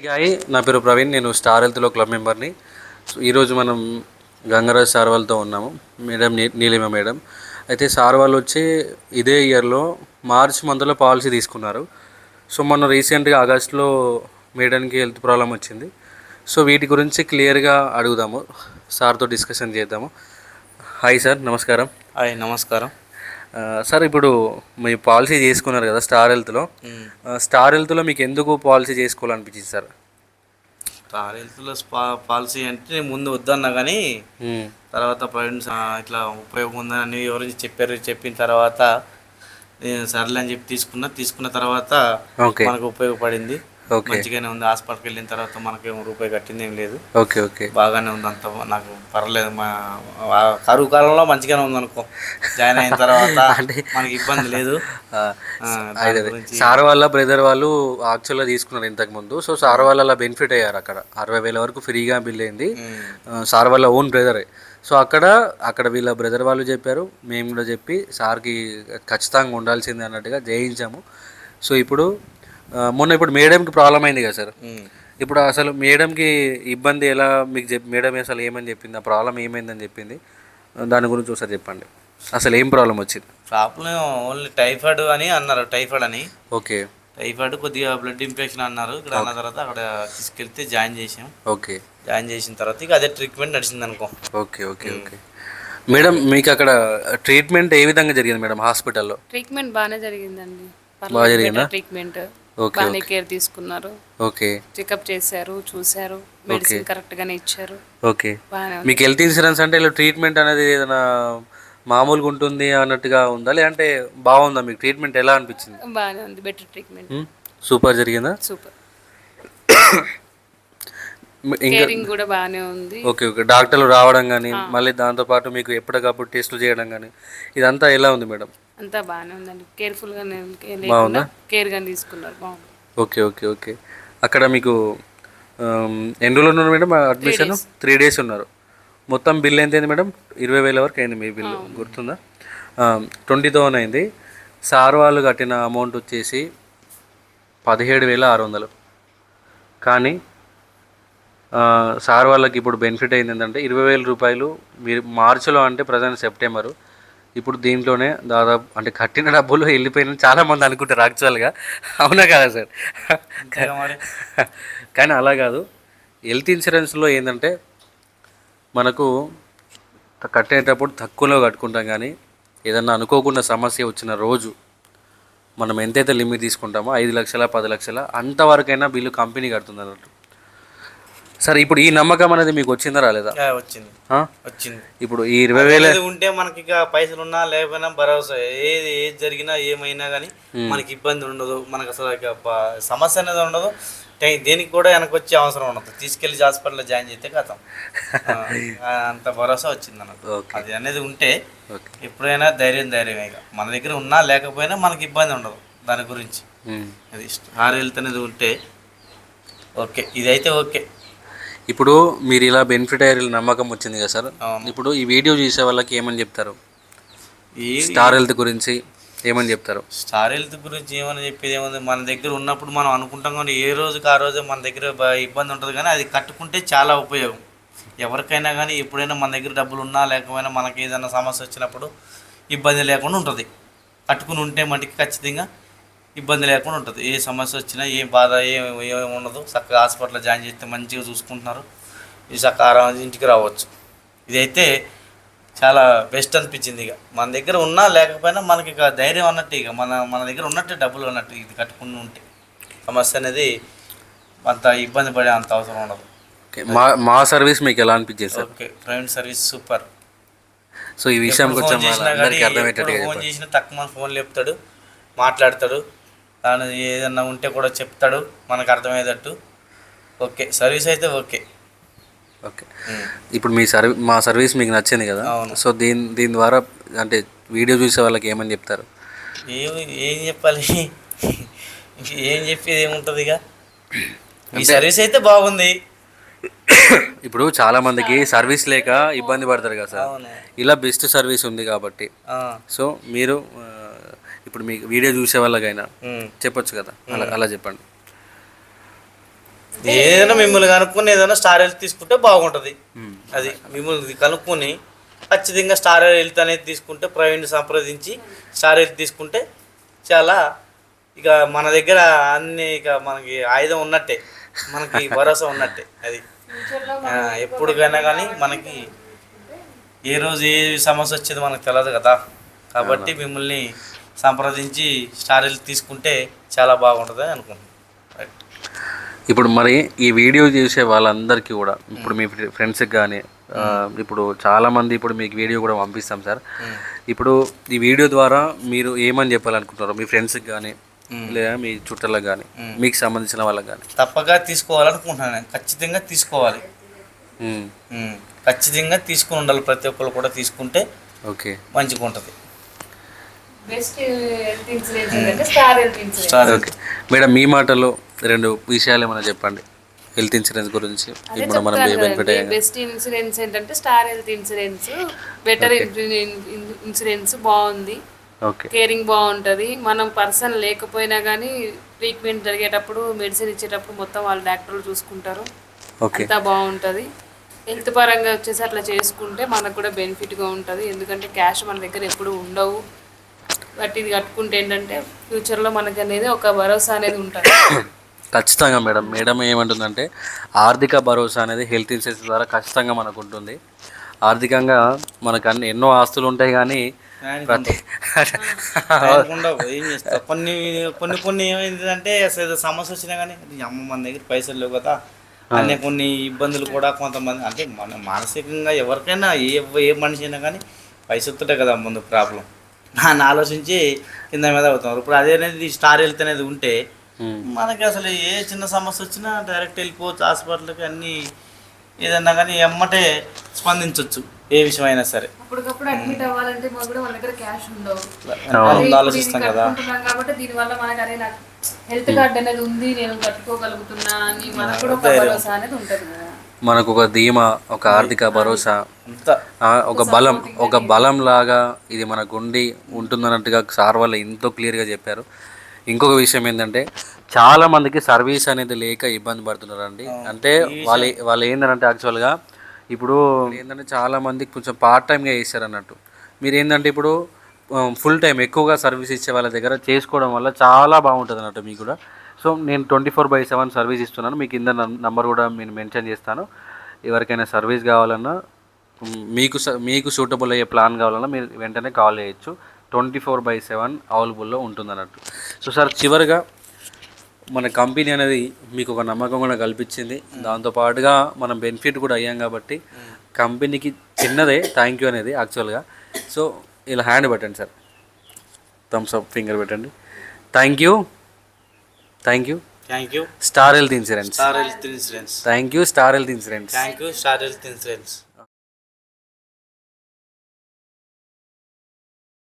Hi, నా పేరు ప్రవీణ్. నేను స్టార్ హెల్త్లో క్లబ్ మెంబర్ని. సో ఈరోజు మనం గంగరాజ్ సార్ వాళ్ళతో ఉన్నాము. మేడం నీలిమ మేడం అయితే సార్ వాళ్ళు వచ్చి ఇదే ఇయర్లో మార్చ్ మంత్లో పాలసీ తీసుకున్నారు. సో మొన్న రీసెంట్గా ఆగస్ట్లో మేడంకి హెల్త్ ప్రాబ్లం వచ్చింది. సో వీటి గురించి క్లియర్గా అడుగుదాము, సార్తో డిస్కషన్ చేద్దాము. హాయ్ సార్, నమస్కారం. హాయ్, నమస్కారం. సార్, ఇప్పుడు మీ పాలసీ చేసుకున్నారు కదా స్టార్ హెల్త్లో మీకు ఎందుకు పాలసీ చేసుకోవాలనిపించింది సార్? స్టార్ హెల్త్లో పాలసీ అంటే ముందు వద్దన్నా కానీ తర్వాత ఫ్రెండ్స్ ఇట్లా ఉపయోగం ఉందని ఎవరైనా చెప్పిన తర్వాత నేను సర్లే అని చెప్పి తీసుకున్న తర్వాత మనకు ఉపయోగపడింది. మంచిగానే ఉంది. హాస్పిటల్కి వెళ్ళిన తర్వాత మనకేమో రూపాయి కట్టింది ఏం లేదు. బాగానే ఉంది, అంత నాకు పర్లేదు. కరువు కాలంలో మంచిగానే ఉంది అనుకో. జాయిన్ అయిన తర్వాత మనకి ఇబ్బంది లేదు. సార్ వాళ్ళ బ్రదర్ వాళ్ళు యాక్చువల్గా తీసుకున్నారు ఇంతకు ముందు. సో సార్ వాళ్ళు అలా బెనిఫిట్ అయ్యారు. అక్కడ 60,000 వరకు ఫ్రీగా బిల్ అయింది. సార్ వాళ్ళ ఓన్ బ్రదరే. సో అక్కడ వీళ్ళ బ్రదర్ వాళ్ళు చెప్పారు, మేము కూడా చెప్పి సార్కి ఖచ్చితంగా ఉండాల్సిందే అన్నట్టుగా జయించాము. సో ఇప్పుడు మేడంకి ప్రాబ్లం అయింది కదా సార్. ఇప్పుడు అసలు మేడంకి ఇబ్బంది ఎలా మీకు మేడం అసలు ఏమని చెప్పింది, ఆ ప్రాబ్లం ఏమైందని చెప్పింది, దాని గురించి ఒకసారి చెప్పండి. అసలు ఏం ప్రాబ్లం వచ్చింది? ప్రాబ్లం ఓన్లీ టైఫాయిడ్ అని అన్నారు. ఓకే. టైఫాయిడ్ కొద్దిగా బ్లడ్ ఇన్ఫెక్షన్ అన్నారు. ఇక్కడ అన్న తర్వాత అక్కడ తీసుకెళ్తే జాయిన్ చేసాం. జాయిన్ చేసిన తర్వాత ఇక అదే ట్రీట్మెంట్ నడిచింది అనుకో. ఓకే. మేడం, మీకు అక్కడ ట్రీట్మెంట్ ఏ విధంగా జరిగింది మేడం హాస్పిటల్లో? ట్రీట్మెంట్ బాగానే జరిగిందండి. బాగా జరిగిందా? ట్రీట్మెంట్ బాగానే కేర్ తీసుకున్నారు. ఓకే. చెకప్ చేశారు, చూశారు, మెడిసిన్ కరెక్ట్ గానే ఇచ్చారు. ఓకే. మీకు హెల్త్ ఇన్సూరెన్స్ అంటే ఇలా ట్రీట్మెంట్ అనేది ఏదైనా మామూలుగా ఉంటుంది అన్నట్టుగా ఉందా, లేదంటే బాగుందా? మీకు ట్రీట్మెంట్ ఎలా అనిపించింది? బాగానే ఉంది, బెటర్ ట్రీట్మెంట్. సూపర్ జరిగిందా? సూపర్. కేరింగ్ కూడా బాగానే ఉంది. ఓకే. డాక్టర్లు రావడం కానీ మళ్ళీ దాంతోపాటు మీకు ఎప్పటికప్పుడు టెస్టులు చేయడం కానీ ఇదంతా ఎలా ఉంది మేడం? అంతా బాగానే ఉందండి. కేర్ఫుల్ గానే బాగుందా? కేర్ గానే తీసుకున్నారు. బాగుంది. ఓకే. అక్కడ మీకు ఎన్ని రోజులు ఉన్నారు మేడం అడ్మిషన్? 3 days ఉన్నారు. మొత్తం బిల్ ఎంత అయింది మేడం? 20,000 వరకు అయింది మీ బిల్లు, గుర్తుందా? 20,000 అయింది. సార్ వాళ్ళు కట్టిన అమౌంట్ వచ్చేసి 17,600. కానీ సార్ వాళ్ళకి ఇప్పుడు బెనిఫిట్ అయింది ఏంటంటే 20,000 రూపాయలు మీరు మార్చిలో, అంటే ప్రజెంట్ సెప్టెంబరు, ఇప్పుడు దీంట్లోనే దాదాపు అంటే కట్టిన డబ్బులు వెళ్ళిపోయిన చాలామంది అనుకుంటారు యాక్చువల్గా. అవునా కదా సార్? కానీ అలా కాదు. హెల్త్ ఇన్సూరెన్స్లో ఏంటంటే మనకు కట్టేటప్పుడు తక్కువలో కట్టుకుంటాం, కానీ ఏదన్నా అనుకోకుండా సమస్య వచ్చిన రోజు మనం ఎంతైతే లిమిట్ తీసుకుంటామో 5 లక్షల 10 లక్షల అంతవరకైనా బిల్లు కంపెనీ కడుతుంది అన్నట్టు. సరే, ఇప్పుడు ఈ నమ్మకం అనేది మీకు వచ్చిందా రాలేదా? వచ్చింది. ఇప్పుడు ఈ 20,000 ఉంటే మనకి ఇక పైసలు ఉన్నా లేకపోయినా భరోసా, ఏది జరిగినా ఏమైనా కానీ మనకి ఇబ్బంది ఉండదు. మనకు అసలు సమస్య అనేది ఉండదు. దేనికి కూడా వెనక్కి వచ్చే అవసరం ఉండదు. తీసుకెళ్లి హాస్పిటల్లో జాయిన్ చేస్తే కథం అంత భరోసా వచ్చింది అన్నట్టు. అది అనేది ఉంటే ఎప్పుడైనా ధైర్యం ఇక మన దగ్గర ఉన్నా లేకపోయినా మనకి ఇబ్బంది ఉండదు దాని గురించి. అది స్టార్ హెల్త్ అనేది ఉంటే ఓకే, ఇదైతే ఓకే. ఇప్పుడు మీరు ఇలా బెనిఫిట్ అయ్యే నమ్మకం వచ్చింది కదా సార్. ఇప్పుడు ఈ వీడియో చూసే వాళ్ళకి ఏమని చెప్తారు? స్టార్ హెల్త్ గురించి ఏమని చెప్తారు? స్టార్ హెల్త్ గురించి ఏమని చెప్పేది ఏముంది, మన దగ్గర ఉన్నప్పుడు మనం అనుకుంటాం కానీ ఏ రోజుకి ఆ రోజే మన దగ్గర ఇబ్బంది ఉంటుంది. కానీ అది కట్టుకుంటే చాలా ఉపయోగం ఎవరికైనా. కానీ ఎప్పుడైనా మన దగ్గర డబ్బులు ఉన్నా లేకపోయినా మనకి ఏదైనా సమస్య వచ్చినప్పుడు ఇబ్బంది లేకుండా ఉంటుంది. కట్టుకుని ఉంటే మటుకి ఖచ్చితంగా ఇబ్బంది లేకుండా ఉంటుంది. ఏ సమస్య వచ్చినా ఏ బాధ ఏమి ఉండదు. చక్కగా హాస్పిటల్లో జాయిన్ చేస్తే మంచిగా చూసుకుంటున్నారు. ఈ చక్కగా ఇంటికి రావచ్చు. ఇదైతే చాలా బెస్ట్ అనిపించింది. ఇక మన దగ్గర ఉన్నా లేకపోయినా మనకి ఇక ధైర్యం అన్నట్టు, ఇక మన దగ్గర ఉన్నట్టే డబ్బులు అన్నట్టు. ఇది కట్టుకుని ఉంటే సమస్య అనేది అంత ఇబ్బంది పడే అంత అవసరం ఉండదు. మా సర్వీస్ మీకు ఎలా అనిపించేది sir? Okay, private service super. So ఈ విషయం ఫోన్ చేసినా తక్కువ ఫోన్ లేపుతాడు, మాట్లాడతాడు. దాని ఏదన్నా ఉంటే కూడా చెప్తాడు మనకు అర్థమయ్యేటట్టు. ఓకే, సర్వీస్ అయితే ఓకే. ఇప్పుడు మా సర్వీస్ మీకు నచ్చింది కదా. సో దీని ద్వారా అంటే వీడియో చూసే వాళ్ళకి ఏమని చెప్తారు? ఏం చెప్పాలి, ఏం చెప్పేది ఏముంటుంది. ఇక మీ సర్వీస్ అయితే బాగుంది. ఇప్పుడు చాలా మందికి సర్వీస్ లేక ఇబ్బంది పడతారు కదా సార్. ఇలా బెస్ట్ సర్వీస్ ఉంది కాబట్టి సో మీరు ఇప్పుడు మీకు వీడియో చూసే వాళ్ళకైనా చెప్పొచ్చు కదా, అలా చెప్పండి. ఏదైనా మిమ్మల్ని కనుక్కొని ఏదైనా స్టార్ హెల్త్ తీసుకుంటే బాగుంటుంది. అది మిమ్మల్ని కనుక్కొని ఖచ్చితంగా స్టార్ హెల్త్ అనేది తీసుకుంటే ప్రవీణ్ సంప్రదించి స్టార్ హెల్త్ తీసుకుంటే చాలా ఇక మన దగ్గర అన్ని ఇక మనకి ఆయుధం ఉన్నట్టే, మనకి భరోసా ఉన్నట్టే. అది ఎప్పటికైనా కానీ మనకి ఏ రోజు ఏ సమస్య వచ్చేది మనకు తెలియదు కదా, కాబట్టి మిమ్మల్ని సంప్రదించి స్టార్ హెల్త్ తీసుకుంటే చాలా బాగుంటుంది అనుకుంటున్నాను. ఇప్పుడు మరి ఈ వీడియో చేసే వాళ్ళందరికీ కూడా ఇప్పుడు మీ ఫ్రెండ్స్కి కానీ ఇప్పుడు చాలామంది ఇప్పుడు మీకు వీడియో కూడా పంపిస్తాం సార్. ఇప్పుడు ఈ వీడియో ద్వారా మీరు ఏమని చెప్పాలనుకుంటున్నారు మీ ఫ్రెండ్స్కి కానీ లేదా మీ చుట్టాలకు కానీ మీకు సంబంధించిన వాళ్ళకి కానీ? తప్పగా తీసుకోవాలనుకుంటున్నాను నేను. ఖచ్చితంగా తీసుకోవాలి, ఖచ్చితంగా తీసుకుని ఉండాలి. ప్రతి ఒక్కరు కూడా తీసుకుంటే ఓకే మంచిగా ఉంటుంది. బెస్ట్ హెల్త్ ఇన్సూరెన్స్ ఏంటంటే Star Health insurance. Okay madam, మీ మాటల్లో 2 విషయాలు ఏమైనా చెప్పండి హెల్త్ ఇన్సూరెన్స్ గురించి. ఇప్పుడు మనం బెనిఫిట్ బెస్ట్ ఇన్సూరెన్స్ ఏంటంటే Star Health insurance. Better insurance బాగుంది, ఓకే కేరింగ్ బాగుంటుంది. మనం పర్సన్ లేకపోయినా కానీ ట్రీట్మెంట్ జరిగేటప్పుడు మెడిసిన్ ఇచ్చేటప్పుడు మొత్తం వాళ్ళు డాక్టర్లు చూసుకుంటారు, అంతా బాగుంటుంది. హెల్త్ పరంగా వచ్చేసి అట్లా చేసుకుంటే మనకు కూడా బెనిఫిట్గా ఉంటుంది. ఎందుకంటే క్యాష్ మన దగ్గర ఎప్పుడు ఉండవు, బట్ ఇది కట్టుకుంటే ఏంటంటే ఫ్యూచర్లో మనకు అనేది ఒక భరోసా అనేది ఉంటుంది. ఖచ్చితంగా మేడం. మేడం ఏమంటుందంటే ఆర్థిక భరోసా అనేది హెల్త్ ఇన్సూరెన్స్ ద్వారా ఖచ్చితంగా మనకు ఉంటుంది. ఆర్థికంగా మనకు ఎన్నో ఆస్తులు ఉంటాయి కానీ ఏం చేస్తావు, కొన్ని కొన్ని కొన్ని ఏమైందంటే అసలు సమస్య వచ్చినా కానీ అమ్మ మన దగ్గర పైసలు లేవు కదా అనే కొన్ని ఇబ్బందులు కూడా కొంతమంది, అంటే మన మానసికంగా ఎవరికైనా ఏ మనిషి అయినా కానీ పైసలుతుంటే కదా ముందు ప్రాబ్లం, దాన్ని ఆలోచించి కింద మీద అవుతున్నారు. ఇప్పుడు అదే అనేది స్టార్ హెల్త్ అనేది ఉంటే మనకి అసలు ఏ చిన్న సమస్య వచ్చినా డైరెక్ట్ వెళ్ళిపోవచ్చు హాస్పిటల్కి, అన్నీ ఏదన్నా కానీ ఎమ్మటే స్పందించవచ్చు ఏ విషయమైనా సరే. అప్పటికప్పుడు అడ్మిట్ అవ్వాలంటే మాకు కూడా మన దగ్గర క్యాష్ ఉండవు, ఆలోచిస్తాం కదా. కాబట్టి దీనివల్ల మనకు అదే నాకు హెల్త్ కార్డ్ అనేది ఉంది, నేను కట్టుకోగలుగుతున్నా అని మనకు కూడా ఒక భరోసా అనేది ఉంటుంది కదా. మనకు ఒక ధీమా, ఒక ఆర్థిక భరోసా, ఒక బలం లాగా ఇది మనకు ఉంటుందన్నట్టుగా సార్ వాళ్ళు ఎంతో క్లియర్గా చెప్పారు. ఇంకొక విషయం ఏంటంటే చాలామందికి సర్వీస్ అనేది లేక ఇబ్బంది పడుతున్నారండి. అంటే వాళ్ళు ఏంటంటే యాక్చువల్గా ఇప్పుడు ఏంటంటే చాలామంది కొంచెం పార్ట్ టైంగా చేస్తారు అన్నట్టు. మీరు ఏంటంటే ఇప్పుడు ఫుల్ టైం ఎక్కువగా సర్వీస్ ఇచ్చే వాళ్ళ దగ్గర చేసుకోవడం వల్ల చాలా బాగుంటుంది అన్నట్టు మీకు కూడా. సో నేను 24/7 సర్వీస్ ఇస్తున్నాను. మీకు కింద నంబర్ కూడా నేను మెన్షన్ చేస్తాను. ఎవరికైనా సర్వీస్ కావాలన్నా మీకు సూటబుల్ అయ్యే ప్లాన్ కావాలన్నా మీరు వెంటనే కాల్ చేయొచ్చు. 24/7 అవైలబుల్లో ఉంటుంది అన్నట్టు. సో సార్, చివరిగా మన కంపెనీ అనేది మీకు ఒక నమ్మకం కూడా కల్పించింది, దాంతోపాటుగా మనం బెనిఫిట్ కూడా అయ్యాం కాబట్టి కంపెనీకి చిన్నదే థ్యాంక్ యూ అనేది యాక్చువల్గా. సో ఇలా హ్యాండ్ పెట్టండి సార్, థమ్స్ అప్ ఫింగర్ పెట్టండి. Thank you star Health insurance. Star Health insurance. Thank you star Health insurance. Thank you star Health insurance.